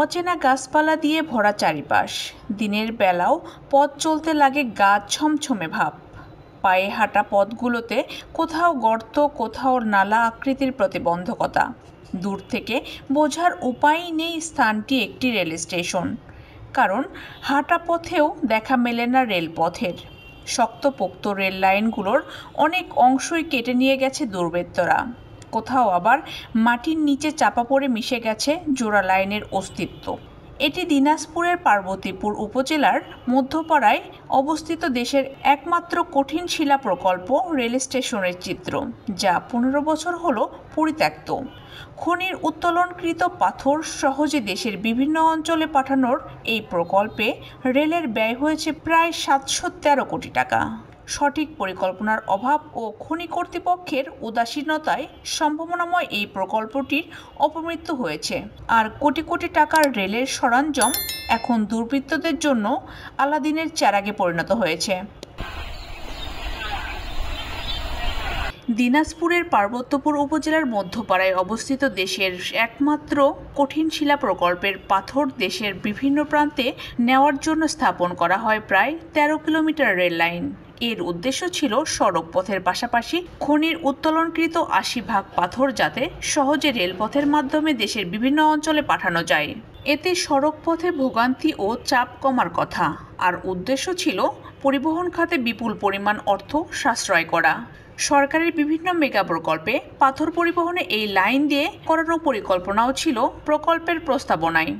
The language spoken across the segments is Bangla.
অচেনা গাছপালা দিয়ে ভরা চারিপাশ। দিনের বেলাও পথ চলতে লাগে গা ছমছমে ভাব। পায়ে হাঁটা পথগুলোতে কোথাও গর্ত, কোথাও নালা আকৃতির প্রতিবন্ধকতা। দূর থেকে বোঝার উপায় নেই স্থানটি একটি রেল স্টেশন, কারণ হাঁটা পথেও দেখা মেলে না রেলপথের। শক্তপোক্ত রেল লাইনগুলোর অনেক অংশই কেটে নিয়ে গেছে দুর্বৃত্তরা। কোথাও আবার মাটির নিচে চাপা পড়ে মিশে গেছে জোড়া লাইনের অস্তিত্ব। এটি দিনাজপুরের পার্বতীপুর উপজেলার মধ্যপাড়ায় অবস্থিত দেশের একমাত্র কঠিন শিলা প্রকল্প রেল স্টেশনের চিত্র, যা 15 বছর হলো পরিত্যক্ত। খনির উত্তোলনকৃত পাথর সহজে দেশের বিভিন্ন অঞ্চলে পাঠানোর এই প্রকল্পে রেলের ব্যয় হয়েছে প্রায় 713 কোটি টাকা। সঠিক পরিকল্পনার অভাব ও খনি কর্তৃপক্ষের উদাসীনতায় সম্ভাবনাময় এই প্রকল্পটির অপমৃত্যু হয়েছে। আর কোটি কোটি টাকার রেলের সরঞ্জাম এখন দুর্বৃত্তদের জন্য আলাদিনের চেরাগে পরিণত হয়েছে। দিনাজপুরের পার্বতীপুর উপজেলার মধ্যপাড়ায় অবস্থিত দেশের একমাত্র কঠিন শিলা প্রকল্পের পাথর দেশের বিভিন্ন প্রান্তে নেওয়ার জন্য স্থাপন করা হয় প্রায় 13 কিলোমিটার রেল লাইন। এর উদ্দেশ্য ছিল সড়ক পথের পাশাপাশি খনির উত্তোলনকৃত 80 ভাগ পাথর যাতে সহজে রেলপথের মাধ্যমে দেশের বিভিন্ন অঞ্চলে পাঠানো যায়। এতে সড়ক পথে ভোগান্তি ও চাপ কমার কথা, আর উদ্দেশ্য ছিল পরিবহন খাতে বিপুল পরিমাণ অর্থ সাশ্রয় করা। সরকারের বিভিন্ন মেগা প্রকল্পে পাথর পরিবহনে এই লাইন দিয়ে করানো পরিকল্পনাও ছিল প্রকল্পের প্রস্তাবনায়।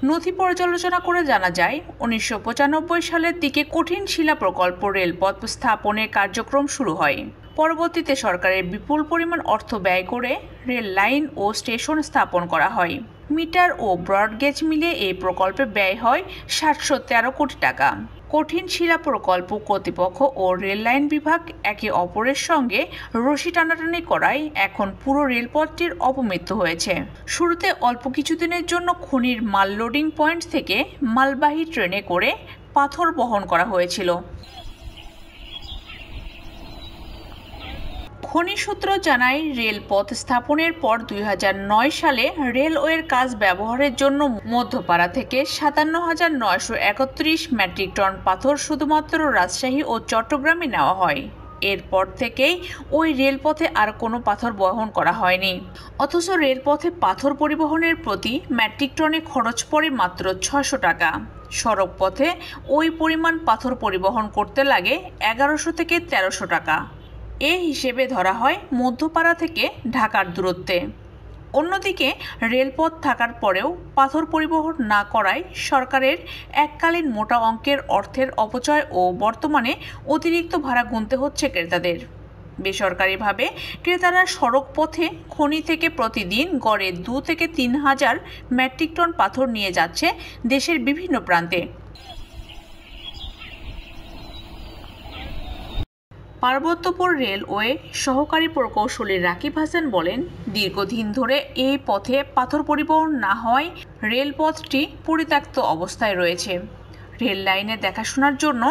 নথি পর্যালোচনা করে জানা যায়, 1995 সালের দিকে কঠিন শিলা প্রকল্প রেলপথ স্থাপনের কার্যক্রম শুরু হয়। পরবর্তীতে সরকারের বিপুল পরিমাণ অর্থ ব্যয় করে রেল লাইন ও স্টেশন স্থাপন করা হয়। মিটার ও ব্রডগেজ মিলিয়ে এই প্রকল্পে ব্যয় হয় 713 কোটি টাকা। কঠিন শিলা প্রকল্প কর্তৃপক্ষ ও রেল লাইন বিভাগ একে অপরের সঙ্গে রশি টানাটানি করায় এখন পুরো রেলপথটির অপমৃত্যু হয়েছে। শুরুতে অল্প কিছুদিনের জন্য খনির মাল লোডিং পয়েন্ট থেকে মালবাহী ট্রেনে করে পাথর বহন করা হয়েছিল। খনি সূত্র জানায়, রেলপথ স্থাপনের পর 2009 সালে রেলওয়ের কাজ ব্যবহারের জন্য মধ্যপাড়া থেকে 57,931 মেট্রিক টন পাথর শুধুমাত্র রাজশাহী ও চট্টগ্রামে নেওয়া হয়। এরপর থেকেই ওই রেলপথে আর কোনো পাথর বহন করা হয়নি। অথচ রেলপথে পাথর পরিবহনের প্রতি মেট্রিক টনে খরচ পড়ে মাত্র 600 টাকা। সড়ক পথে ওই পরিমাণ পাথর পরিবহন করতে লাগে 1100 থেকে 1300 টাকা। এ হিসেবে ধরা হয় মধ্যপাড়া থেকে ঢাকার দূরত্বে। অন্যদিকে রেলপথ থাকার পরেও পাথর পরিবহন না করায় সরকারের এককালীন মোটা অঙ্কের অর্থের অপচয় ও বর্তমানে অতিরিক্ত ভাড়া গুনতে হচ্ছে ক্রেতাদের। বেসরকারিভাবে ক্রেতারা সড়ক পথে খনি থেকে প্রতিদিন গড়ে 2 থেকে 3 হাজার মেট্রিক টন পাথর নিয়ে যাচ্ছে দেশের বিভিন্ন প্রান্তে। পার্বতীপুর রেলওয়ে সহকারী প্রকৌশলী রাকিব হাসান বলেন, দীর্ঘদিন ধরে এই পথে পাথর পরিবহন না হওয়ায় রেলপথটি পরিত্যক্ত অবস্থায় রয়েছে। রেল লাইনে দেখাশোনার জন্য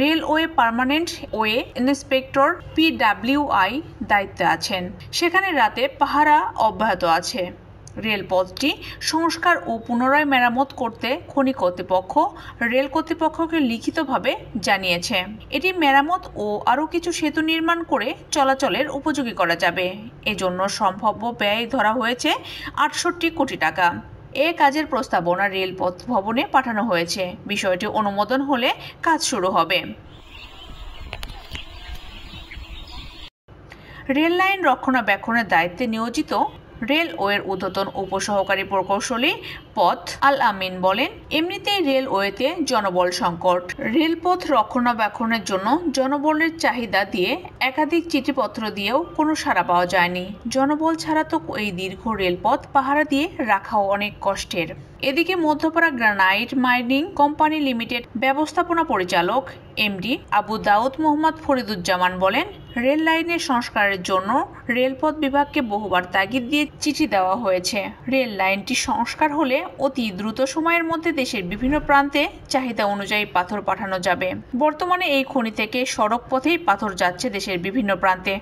railway permanent way inspector PWI দায়িত্বে আছেন। সেখানে রাতে পাহারা অব্যাহত আছে। রেলপথটি সংস্কার ও পুনরায় মেরামত করতে খনি কর্তৃপক্ষ রেল কর্তৃপক্ষকে লিখিতভাবে জানিয়েছে। এটি মেরামত ও আরও কিছু সেতু নির্মাণ করে চলাচলের উপযোগী করা যাবে। এজন্য সম্ভাব্য ব্যয় ধরা হয়েছে 68 কোটি টাকা। এ কাজের প্রস্তাবনা রেলপথ ভবনে পাঠানো হয়েছে। বিষয়টি অনুমোদন হলে কাজ শুরু হবে। রেল লাইন রক্ষণাবেক্ষণের দায়িত্বে নিয়োজিত রেলওয়ের ঊর্ধ্বতন উপসহকারী প্রকৌশলী পথ আল আমিন বলেন, এমনিতেই রেলওয়েতে জনবল সংকট। রেলপথ রক্ষণাবেক্ষণের জন্য জনবলের চাহিদা দিয়ে একাধিক চিঠিপত্র দিয়েও কোনো সাড়া পাওয়া যায়নি। জনবল ছাড়া তো এই দীর্ঘ রেলপথ পাহারা দিয়ে রাখাও অনেক কষ্টের। এদিকে Madhyapara granite mining company limited ব্যবস্থাপনা পরিচালক MD আবু দাউদ মোহাম্মদ ফরিদুজ্জামান বলেন, রেল লাইনের সংস্কারের জন্য রেলপথ বিভাগকে বহুবার তাগিদ দিয়ে চিঠি দেওয়া হয়েছে। রেল লাইনটি সংস্কার হলে অতি দ্রুত সময়ের মধ্যে দেশের বিভিন্ন প্রান্তে চাহিদা অনুযায়ী পাথর পাঠানো যাবে। বর্তমানে এই খনি থেকে সড়ক পথেই পাথর যাচ্ছে দেশের বিভিন্ন প্রান্তে।